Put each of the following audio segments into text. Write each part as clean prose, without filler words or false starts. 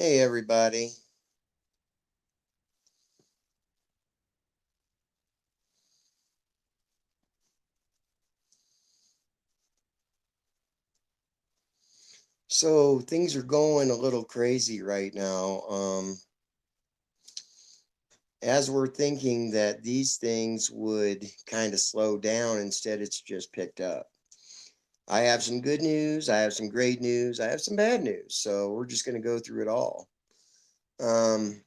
Hey, everybody. So things are going a little crazy right now. As we're thinking that these things would kind of slow down, instead it's just picked up. I have some good news, I have some great news, I have some bad news. So we're just going to go through it all. Um,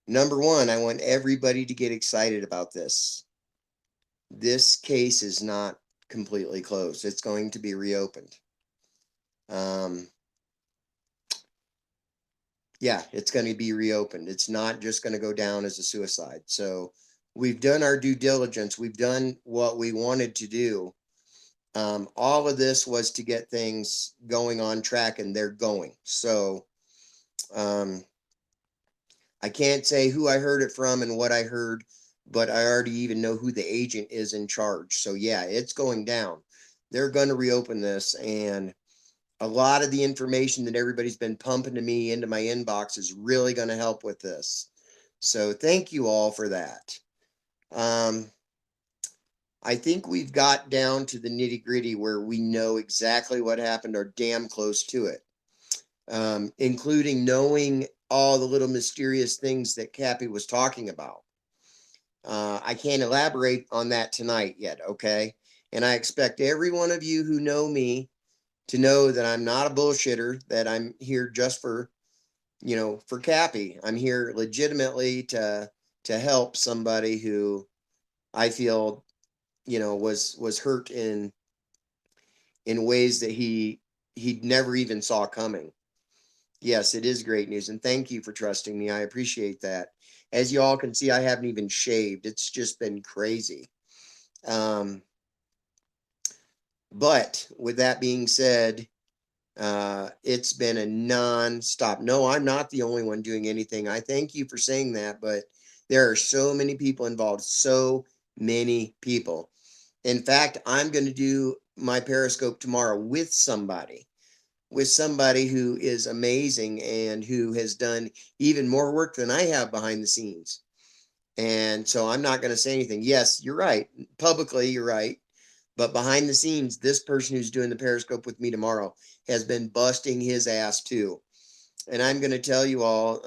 Number one, I want everybody to get excited about this. This case is not completely closed. It's going to be reopened. Um, yeah, it's going to be reopened. It's not just going to go down as a suicide. So we've done our due diligence. We've done what we wanted to do. All of this was to get things going on track, and they're going. So um, I can't say who I heard it from and what I heard, but I already even know who the agent is in charge. So yeah, it's going down. They're going to reopen this, and a lot of the information that everybody's been pumping to me into my inbox is really going to help with this. So thank you all for that. Um, I think we've got down to the nitty gritty where we know exactly what happened or damn close to it, including knowing all the little mysterious things that Kappy was talking about. I can't elaborate on that tonight yet, okay? And I expect every one of you who know me to know that I'm not a bullshitter, that I'm here just for, for Kappy. I'm here legitimately to help somebody who I feel, was hurt in ways that he never even saw coming. Yes, it is great news, and thank you for trusting me. I appreciate that. As you all can see, I haven't even shaved. It's just been crazy. Um, but with that being said, it's been a non-stop. No, I'm not the only one doing anything. I thank you for saying that, but there are so many people involved, so many people. In fact, I'm going to do my Periscope tomorrow with somebody who is amazing and who has done even more work than I have behind the scenes. And so I'm not going to say anything. Yes, you're right. Publicly, you're right. But behind the scenes, this person who's doing the Periscope with me tomorrow has been busting his ass too. And I'm going to tell you all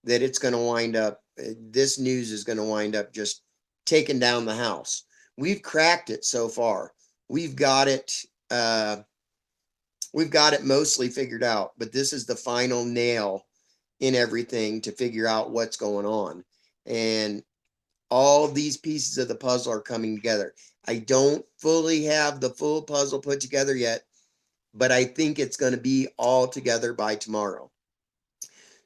that it's going to wind up, this news is going to wind up just taking down the house. We've cracked it so far. We've got it. We've got it mostly figured out, but this is the final nail in everything to figure out what's going on. And all of these pieces of the puzzle are coming together. I don't fully have the full puzzle put together yet, but I think it's going to be all together by tomorrow.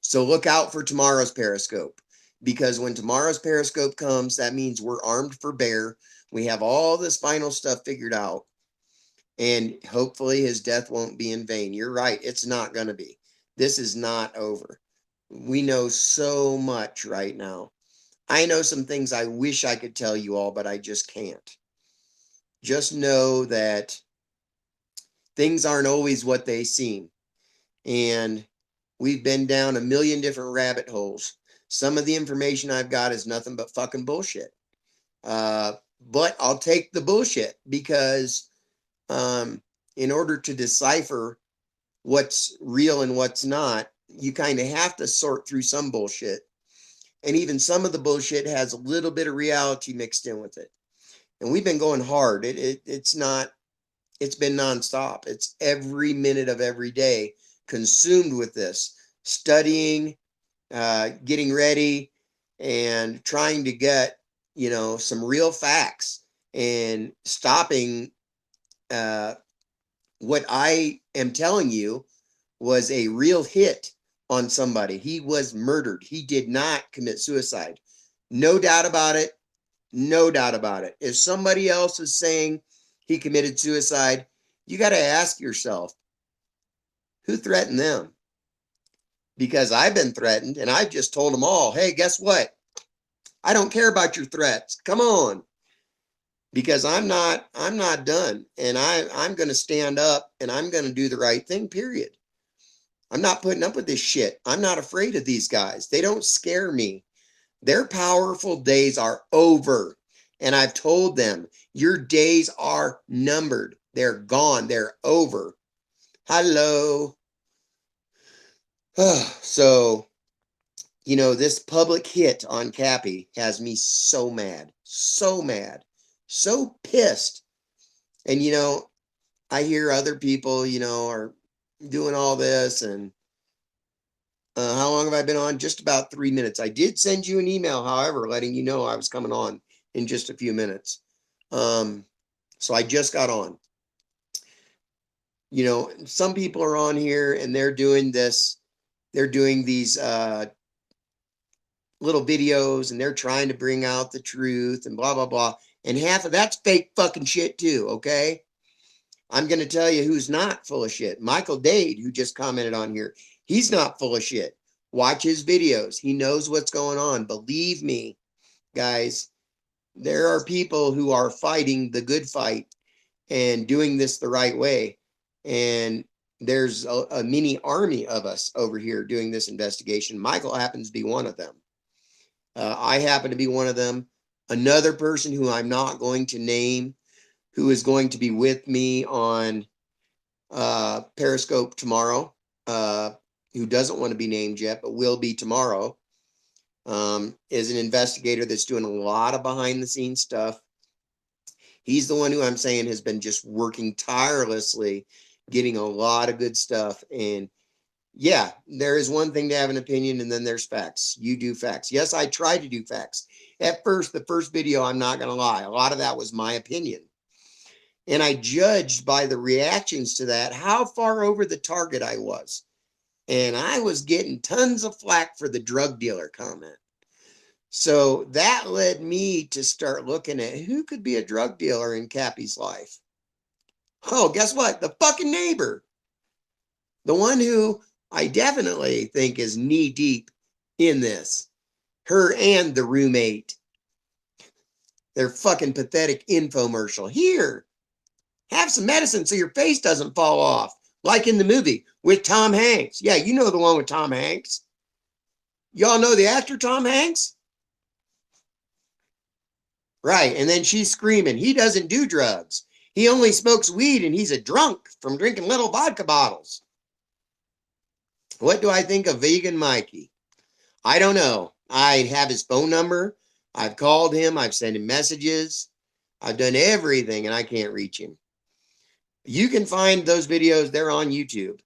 So look out for tomorrow's Periscope, because when tomorrow's Periscope comes, that means we're armed for bear. We have all this final stuff figured out, and hopefully his death won't be in vain. You're right. It's not going to be. This is not over. We know so much right now. I know some things I wish I could tell you all, but I just can't. Just know that things aren't always what they seem. And we've been down a million different rabbit holes. Some of the information I've got is nothing but fucking bullshit. But I'll take the bullshit because in order to decipher what's real and what's not, you kind of have to sort through some bullshit. And even some of the bullshit has a little bit of reality mixed in with it. And we've been going hard. It's not, it's been nonstop. It's every minute of every day consumed with this, studying, getting ready, and trying to get, some real facts and stopping what I am telling you was a real hit on somebody. He was murdered. He did not commit suicide. No doubt about it. No doubt about it. If somebody else is saying he committed suicide, you got to ask yourself, who threatened them? Because I've been threatened, and I've just told them all, hey, guess what? I don't care about your threats. Come on. because I'm not done, and I'm going to stand up and I'm going to do the right thing, period. I'm not putting up with this shit. I'm not afraid of these guys. They don't scare me. Their powerful days are over. And I've told them, your days are numbered. They're gone. They're over. Hello. So, this public hit on Kappy has me so mad, so pissed. And, I hear other people, are doing all this. And how long have I been on? Just about 3 minutes. I did send you an email, however, letting you know I was coming on in just a few minutes. So I just got on. Some people are on here and they're doing this. They're doing these little videos and they're trying to bring out the truth and blah, blah, blah. And half of that's fake fucking shit too, okay? I'm going to tell you who's not full of shit. Michael Dade, who just commented on here, he's not full of shit. Watch his videos. He knows what's going on. Believe me, guys, there are people who are fighting the good fight and doing this the right way. And there's a mini army of us over here doing this investigation. Michael happens to be one of them. I happen to be one of them. Another person who I'm not going to name, who is going to be with me on Periscope tomorrow, who doesn't want to be named yet, but will be tomorrow, is an investigator that's doing a lot of behind the scenes stuff. He's the one who I'm saying has been just working tirelessly, getting a lot of good stuff. And yeah, there is one thing to have an opinion, and then there's facts. You do facts. Yes, I try to do facts. At first, the first video, I'm not going to lie, a lot of that was my opinion. And I judged by the reactions to that how far over the target I was. And I was getting tons of flack for the drug dealer comment. So that led me to start looking at who could be a drug dealer in Kappy's life. Oh, guess what? The fucking neighbor. The one who I definitely think is knee deep in this. Her and the roommate. Their fucking pathetic infomercial. Here, have some medicine so your face doesn't fall off. Like in the movie with Tom Hanks. Yeah, you know the one with Tom Hanks. Y'all know the actor Tom Hanks? Right. And then she's screaming, he doesn't do drugs. He only smokes weed and he's a drunk from drinking little vodka bottles. What do I think of Vegan Mikey? I don't know. I have his phone number. I've called him. I've sent him messages. I've done everything and I can't reach him. You can find those videos. They're on YouTube.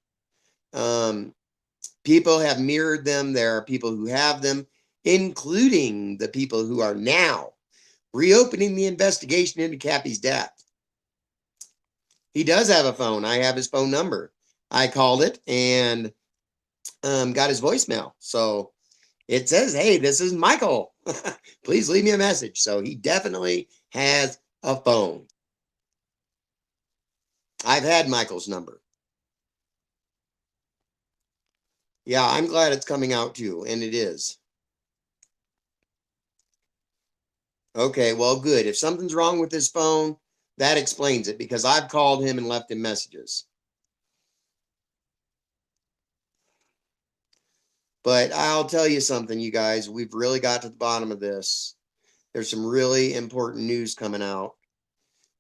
People have mirrored them. There are people who have them, including the people who are now reopening the investigation into Kappy's death. He does have a phone. I have his phone number. I called it and got his voicemail. So it says, hey, this is Michael. Please leave me a message. So he definitely has a phone. I've had Michael's number. Yeah, I'm glad it's coming out too, and it is. Okay, well, good. If something's wrong with his phone, that explains it because I've called him and left him messages. But I'll tell you something, you guys. We've really got to the bottom of this. There's some really important news coming out.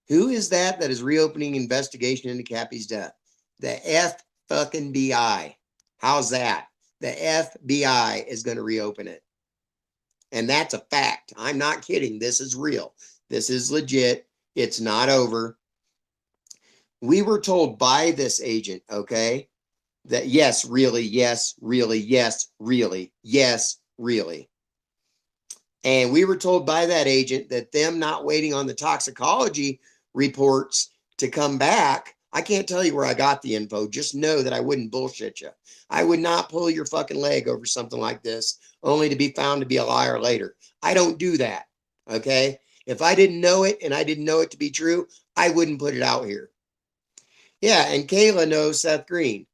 Who is that is reopening investigation into Kappy's death? The F fucking BI. How's that? The FBI is going to reopen it. And that's a fact. I'm not kidding. This is real. This is legit. It's not over. We were told by this agent, okay, that yes, really, yes, really, yes, really, yes, really. And we were told by that agent that them not waiting on the toxicology reports to come back. I can't tell you where I got the info. Just know that I wouldn't bullshit you. I would not pull your fucking leg over something like this only to be found to be a liar later. I don't do that. Okay. If I didn't know it and I didn't know it to be true, I wouldn't put it out here. Yeah. And Kayla knows Seth Green.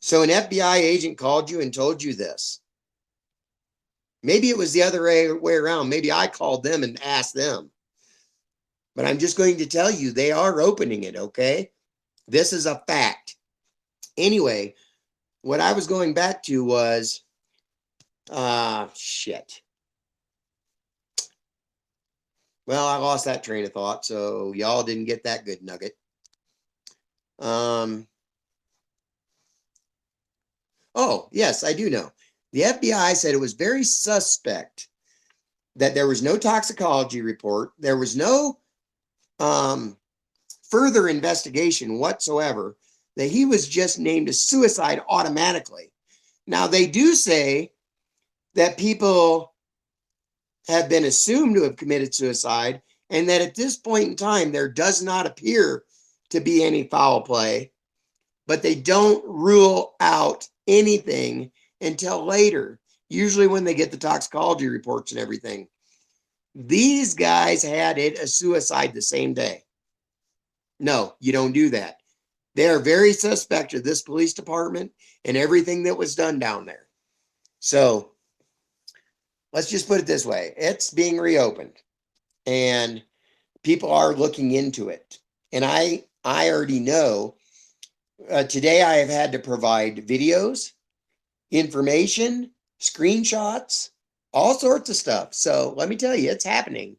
So an FBI agent called you and told you this. Maybe it was the other way around. Maybe I called them and asked them. But I'm just going to tell you, they are opening it, okay? This is a fact. Anyway, what I was going back to was, shit. Well, I lost that train of thought, so y'all didn't get that good nugget. Oh, yes, I do know. The FBI said it was very suspect that there was no toxicology report. There was no further investigation whatsoever, that he was just named a suicide automatically. Now, they do say that people have been assumed to have committed suicide, and that at this point in time, there does not appear to be any foul play, but they don't rule out anything until later, usually when they get the toxicology reports and everything. These guys had it a suicide the same day. No, you don't do that. They are very suspect of this police department and everything that was done down there. So let's just put it this way. It's being reopened and people are looking into it. And I already know today I have had to provide videos, information, screenshots, all sorts of stuff. So let me tell you, it's happening.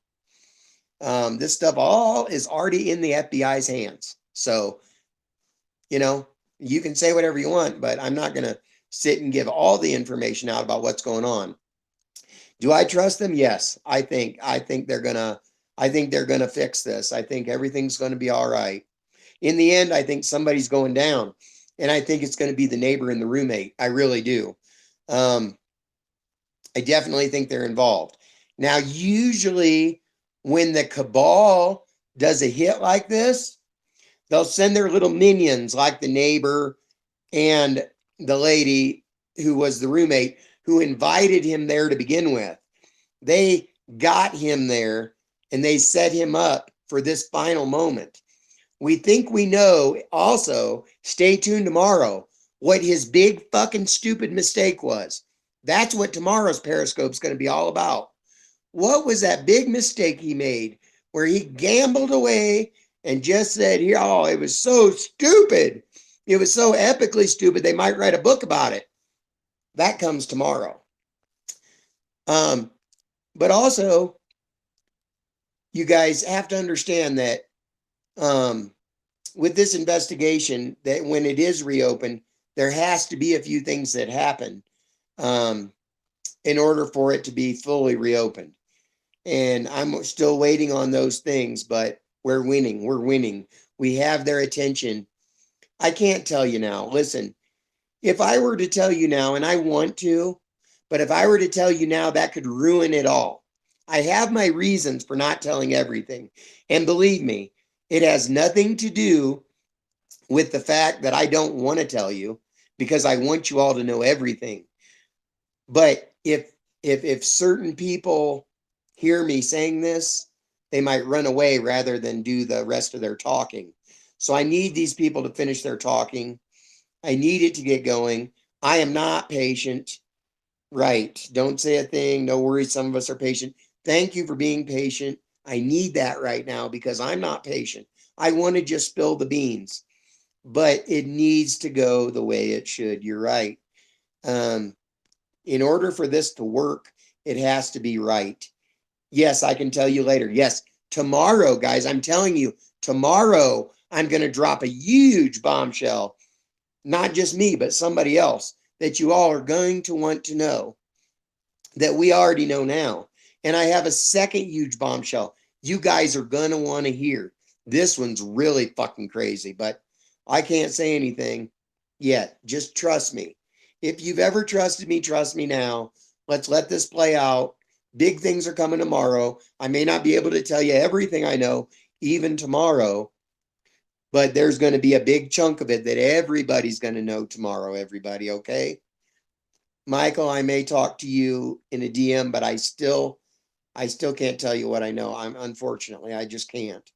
This stuff all is already in the FBI's hands. So, you know, you can say whatever you want, but I'm not going to sit and give all the information out about what's going on. Do I trust them? Yes. I think they're going to fix this. I think everything's going to be all right. In the end, I think somebody's going down, and I think it's going to be the neighbor and the roommate. I really do. I definitely think they're involved. Now, usually when the cabal does a hit like this, they'll send their little minions like the neighbor and the lady who was the roommate who invited him there to begin with. They got him there and they set him up for this final moment. We think we know also, stay tuned tomorrow, what his big fucking stupid mistake was. That's what tomorrow's Periscope is going to be all about. What was that big mistake he made where he gambled away and just said, here, oh, it was so stupid. It was so epically stupid, they might write a book about it. That comes tomorrow. But also, you guys have to understand that with this investigation, that when it is reopened, there has to be a few things that happen in order for it to be fully reopened. And I'm still waiting on those things, but we're winning. We're winning. We have their attention. I can't tell you now. Listen, if I were to tell you now, and I want to, but if I were to tell you now, that could ruin it all. I have my reasons for not telling everything. And believe me, it has nothing to do with the fact that I don't want to tell you, because I want you all to know everything. But if certain people hear me saying this, they might run away rather than do the rest of their talking. So I need these people to finish their talking. I need it to get going. I am not patient. Right. Don't say a thing. No worries. Some of us are patient. Thank you for being patient. I need that right now because I'm not patient. I want to just spill the beans, but it needs to go the way it should. You're right. In order for this to work, it has to be right. Yes, I can tell you later. Yes, tomorrow, guys, I'm telling you, tomorrow I'm going to drop a huge bombshell. Not just me, but somebody else that you all are going to want to know that we already know now. And I have a second huge bombshell you guys are going to want to hear. This one's really fucking crazy, but I can't say anything yet. Just trust me. If you've ever trusted me, trust me now. Let's let this play out. Big things are coming tomorrow. I may not be able to tell you everything I know, even tomorrow, but there's going to be a big chunk of it that everybody's going to know tomorrow, everybody, okay? Michael, I may talk to you in a DM, but I still can't tell you what I know. Unfortunately, I just can't.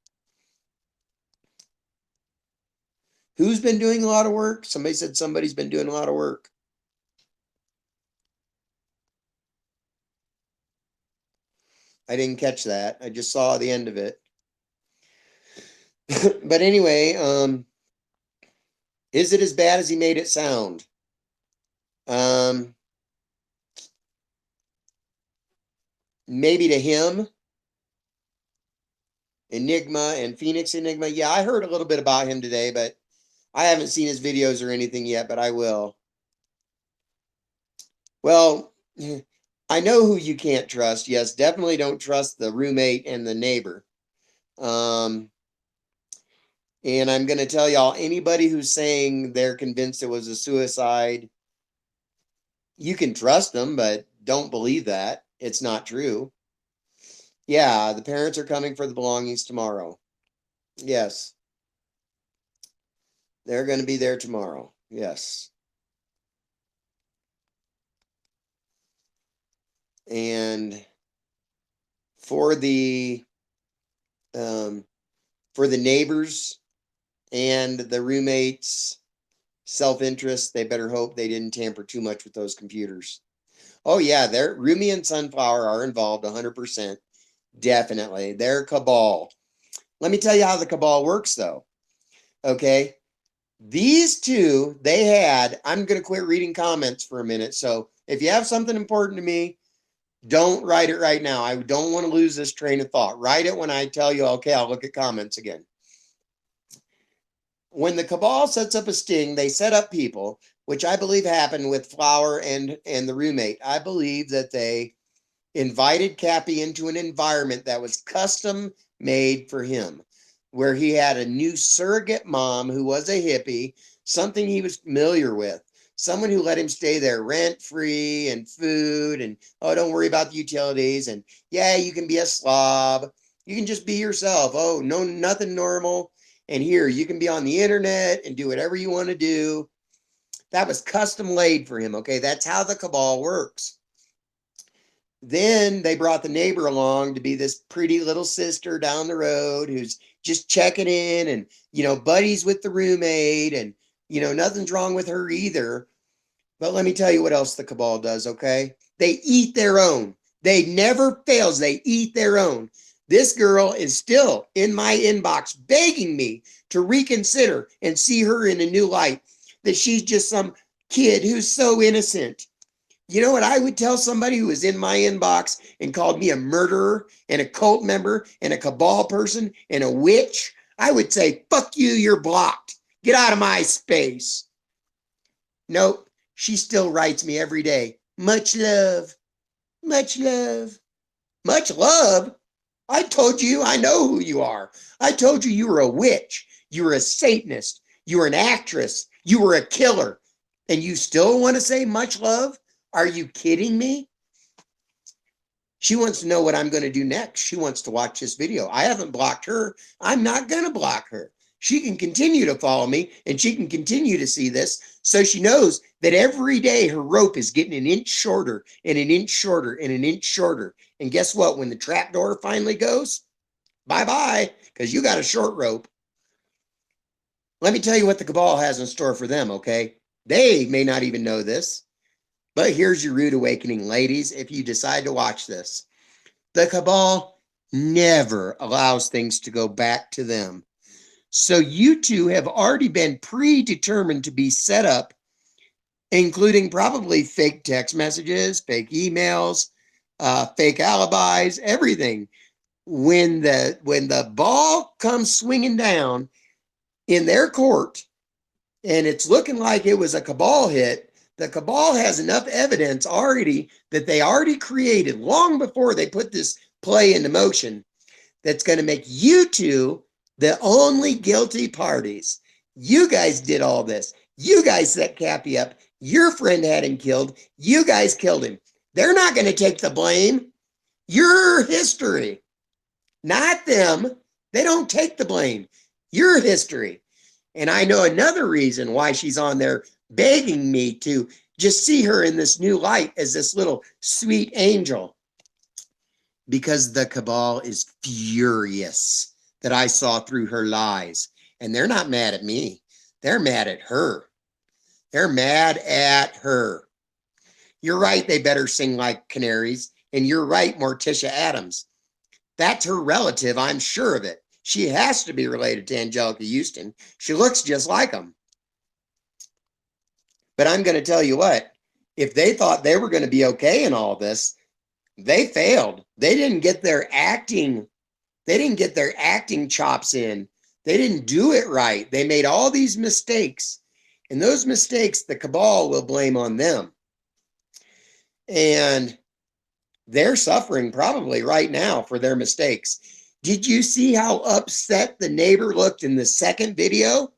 Who's been doing a lot of work? Somebody said somebody's been doing a lot of work. I didn't catch that. I just saw the end of it. But anyway, is it as bad as he made it sound? Maybe to him, Enigma and Phoenix Enigma. Yeah, I heard a little bit about him today, but I haven't seen his videos or anything yet, but I will. Well, I know who you can't trust. Yes, definitely don't trust the roommate and the neighbor. And I'm going to tell y'all, anybody who's saying they're convinced it was a suicide, you can trust them, but don't believe that. It's not true. Yeah, the parents are coming for the belongings tomorrow. Yes, they're going to be there tomorrow. Yes. And for the um, for the neighbors and the roommates' self-interest, they better hope they didn't tamper too much with those computers. Oh yeah, they're Rumi and Sunflower are involved 100%. Definitely. They're cabal. Let me tell you how the cabal works though. Okay. These two, they had, I'm going to quit reading comments for a minute. So if you have something important to me, don't write it right now. I don't want to lose this train of thought. Write it when I tell you, okay, I'll look at comments again. When the cabal sets up a sting, they set up people, which I believe happened with Flower and the roommate. I believe that they invited Kappy into an environment that was custom made for him, where he had a new surrogate mom who was a hippie, something he was familiar with, someone who let him stay there rent free and food and, oh, don't worry about the utilities. And yeah, you can be a slob. You can just be yourself. Oh, no, nothing normal. And here you can be on the internet and do whatever you want to do. That was custom laid for him. Okay. That's how the cabal works. Then they brought the neighbor along to be this pretty little sister down the road who's just checking in and, buddies with the roommate and, nothing's wrong with her either. But let me tell you what else the cabal does, okay? They eat their own. They never fails. They eat their own. This girl is still in my inbox begging me to reconsider and see her in a new light, that she's just some kid who's so innocent. You know what I would tell somebody who was in my inbox and called me a murderer and a cult member and a cabal person and a witch? I would say, fuck you, you're blocked. Get out of my space. Nope, she still writes me every day. Much love, much love, much love. I told you I know who you are. I told you you were a witch. You were a Satanist. You were an actress. You were a killer. And you still want to say much love? Are you kidding me? She wants to know what I'm going to do next. She wants to watch this video. I haven't blocked her. I'm not going to block her. She can continue to follow me and she can continue to see this, so she knows that every day her rope is getting an inch shorter and an inch shorter and an inch shorter. And guess what? When the trap door finally goes, bye-bye, because you got a short rope. Let me tell you what the cabal has in store for them, okay? They may not even know this, but here's your rude awakening, ladies, if you decide to watch this. The cabal never allows things to go back to them. So you two have already been predetermined to be set up, including probably fake text messages, fake emails, fake alibis, everything. When the ball comes swinging down in their court, and it's looking like it was a cabal hit, the cabal has enough evidence already that they already created long before they put this play into motion, that's going to make you two the only guilty parties. You guys did all this. You guys set Kappy up. Your friend had him killed. You guys killed him. They're not going to take the blame. Your history, not them. They don't take the blame. Your history. And I know another reason why she's on there begging me to just see her in this new light as this little sweet angel. Because the cabal is furious that I saw through her lies. And they're not mad at me. They're mad at her. They're mad at her. You're right, they better sing like canaries. And you're right, Morticia Addams. That's her relative. I'm sure of it. She has to be related to Angelica Houston. She looks just like them. But I'm going to tell you what, if they thought they were going to be okay in all this, they failed. They didn't get their acting chops in. They didn't do it right. They made all these mistakes. And those mistakes, the cabal will blame on them. And they're suffering probably right now for their mistakes. Did you see how upset the neighbor looked in the second video?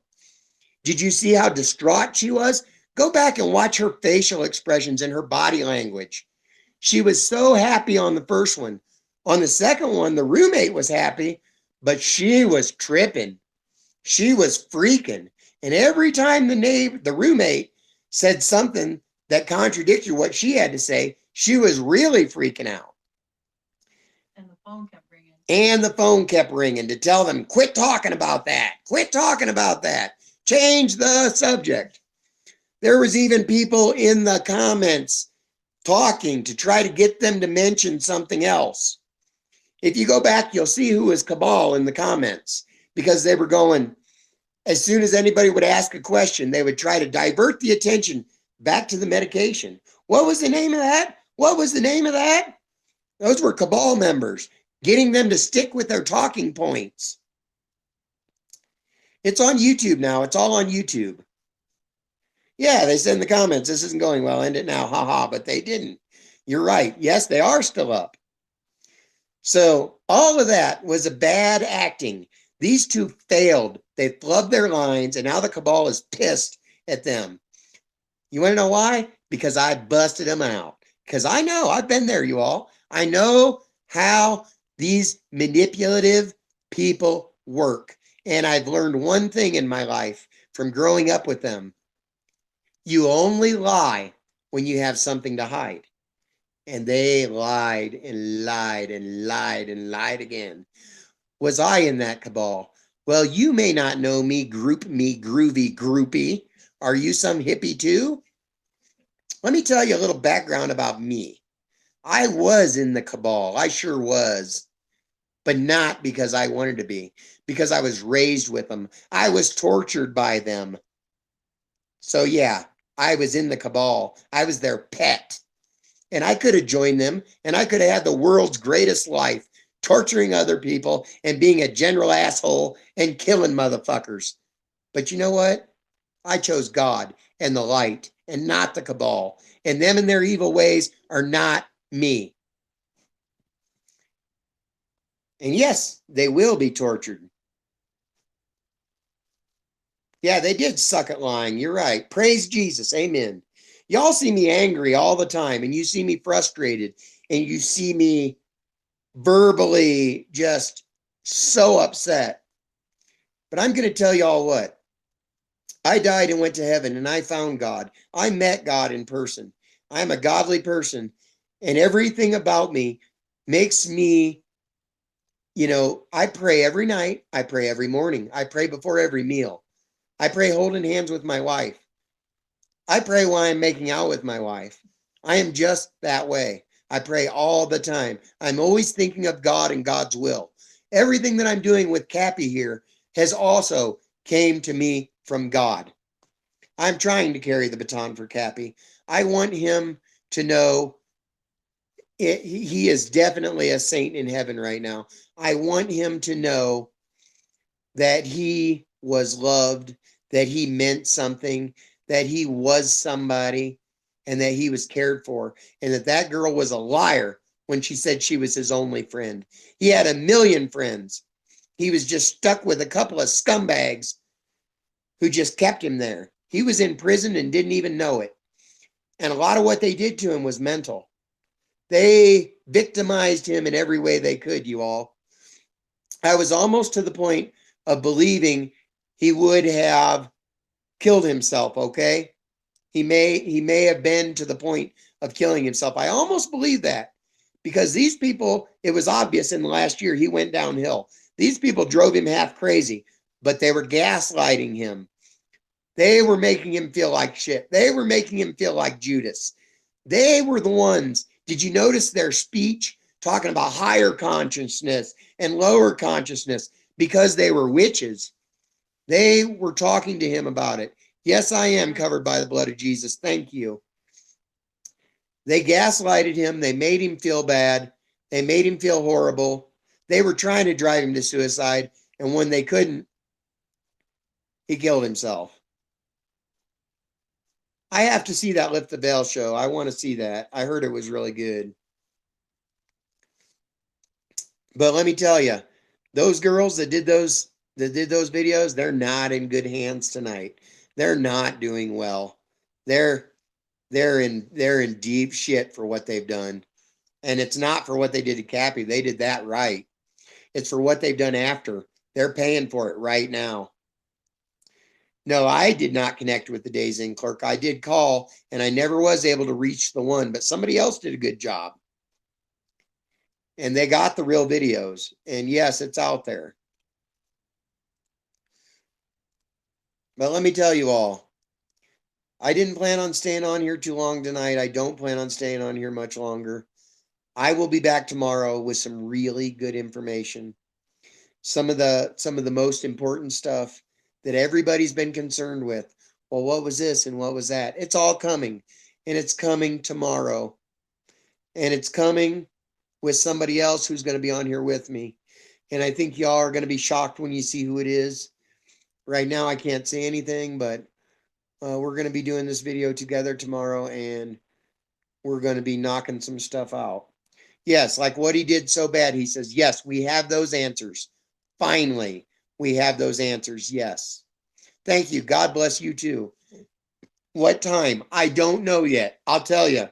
Did you see how distraught she was? Go back and watch her facial expressions and her body language. She was so happy on the first one. On the second one, the roommate was happy, but she was tripping. She was freaking. And every time the roommate said something that contradicted what she had to say, she was really freaking out. And the phone kept ringing. And the phone kept ringing to tell them, quit talking about that. Quit talking about that. Change the subject. There was even people in the comments talking to try to get them to mention something else. If you go back, you'll see who was cabal in the comments, because they were going, as soon as anybody would ask a question, they would try to divert the attention back to the medication. What was the name of that? What was the name of that? Those were cabal members, getting them to stick with their talking points. It's on YouTube now. It's all on YouTube. Yeah, they said in the comments, this isn't going well, end it now, haha, but they didn't. You're right. Yes, they are still up. So all of that was a bad acting. These two failed. They flubbed their lines, and now the cabal is pissed at them. You want to know why? Because I busted them out. Because I know, I've been there, you all. I know how these manipulative people work. And I've learned one thing in my life from growing up with them. You only lie when you have something to hide. And they lied and lied and lied and lied again. Was I in that cabal? Well, you may not know me, groovy groupie. Are you some hippie too? Let me tell you a little background about me. I was in the cabal. I sure was. But not because I wanted to be. Because I was raised with them. I was tortured by them. So yeah, I was in the cabal. I was their pet. And I could have joined them, and I could have had the world's greatest life, torturing other people and being a general asshole and killing motherfuckers. But you know what? I chose God and the light and not the cabal. And them and their evil ways are not me. And yes, they will be tortured. Yeah, they did suck at lying. You're right. Praise Jesus. Amen. Y'all see me angry all the time, and you see me frustrated, and you see me verbally just so upset. But I'm going to tell y'all what. I died and went to heaven, and I found God. I met God in person. I'm a godly person, and everything about me makes me, I pray every night. I pray every morning. I pray before every meal. I pray holding hands with my wife. I pray while I'm making out with my wife. I am just that way. I pray all the time. I'm always thinking of God and God's will. Everything that I'm doing with Kappy here has also came to me from God. I'm trying to carry the baton for Kappy. I want him to know he is definitely a saint in heaven right now. I want him to know that he was loved, that he meant something, that he was somebody, and that he was cared for, and that girl was a liar when she said she was his only friend. He had 1 million friends. He was just stuck with a couple of scumbags who just kept him there. He was in prison and didn't even know it. And a lot of what they did to him was mental. They victimized him in every way they could, you all. I was almost to the point of believing he would have killed himself, okay? He may have been to the point of killing himself. I almost believe that, because these people, it was obvious in the last year he went downhill. These people drove him half crazy, but they were gaslighting him. They were making him feel like shit. They were making him feel like Judas. They were the ones. Did you notice their speech? talking about higher consciousness and lower consciousness because they were witches. They were talking to him about it. Yes, I am covered by the blood of Jesus. Thank you. They gaslighted him. They made him feel bad. They made him feel horrible. They were trying to drive him to suicide. And when they couldn't, he killed himself. I have to see that Lift the Veil show. I want to see that. I heard it was really good. But let me tell you, those girls that did those videos, they're not in good hands tonight. They're not doing well. They're in deep shit for what they've done. And it's not for what they did to Kappy. They did that right. It's for what they've done after. They're paying for it right now. No, I did not connect with the Days Inn clerk. I did call, and I never was able to reach the one, but somebody else did a good job. And they got the real videos. And yes, it's out there. But let me tell you all, I didn't plan on staying on here too long tonight. I don't plan on staying on here much longer. I will be back tomorrow with some really good information. Some of the most important stuff that everybody's been concerned with. Well, what was this and what was that? It's all coming, and it's coming tomorrow. And it's coming with somebody else who's going to be on here with me. And I think y'all are going to be shocked when you see who it is. Right now, I can't say anything, but we're going to be doing this video together tomorrow, and we're going to be knocking some stuff out. Yes, like what he did so bad. He says, yes, we have those answers. Finally, we have those answers. Yes. Thank you. God bless you too. What time? I don't know yet. I'll tell you.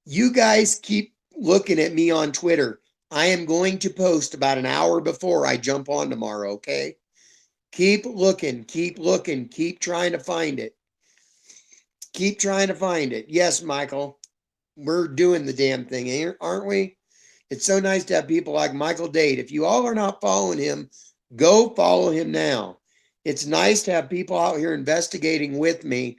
You guys keep looking at me on Twitter. I am going to post about an hour before I jump on tomorrow, okay? Keep looking, keep trying to find it. Keep trying to find it. Yes, Michael, we're doing the damn thing, aren't we? It's so nice to have people like Michael Dade. If you all are not following him, go follow him now. It's nice to have people out here investigating with me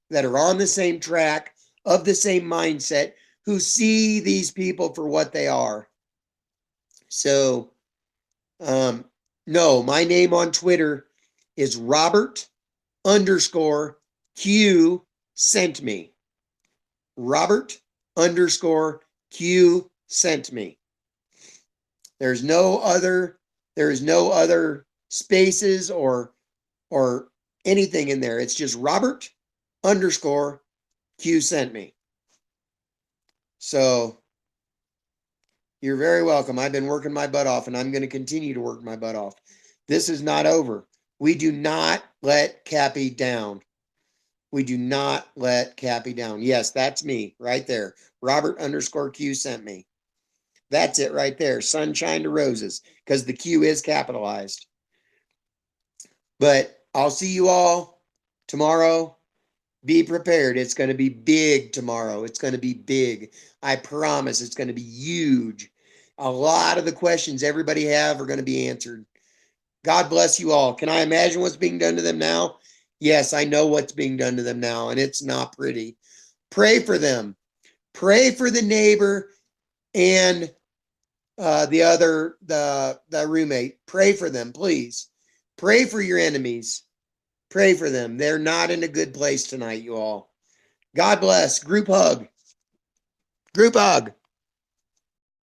that are on the same track, of the same mindset, who see these people for what they are. So, no, my name on Twitter is Robert_Q sent me. Robert_Q sent me. There is no other spaces or anything in there. It's just Robert_Q sent me. So you're very welcome. I've been working my butt off, and I'm going to continue to work my butt off. This is not over. We do not let Kappy down. We do not let Kappy down. Yes, that's me right there. Robert_Q sent me. That's it right there. Sunshine to roses, because the Q is capitalized. But I'll see you all tomorrow. Be prepared. It's going to be big tomorrow. It's going to be big. I promise it's going to be huge. A lot of the questions everybody have are going to be answered. God bless you all. Can I imagine what's being done to them now? Yes, I know what's being done to them now, and it's not pretty. Pray for them. Pray for the neighbor and the roommate. Pray for them, please. Pray for your enemies. Pray for them. They're not in a good place tonight, you all. God bless. Group hug. Group hug.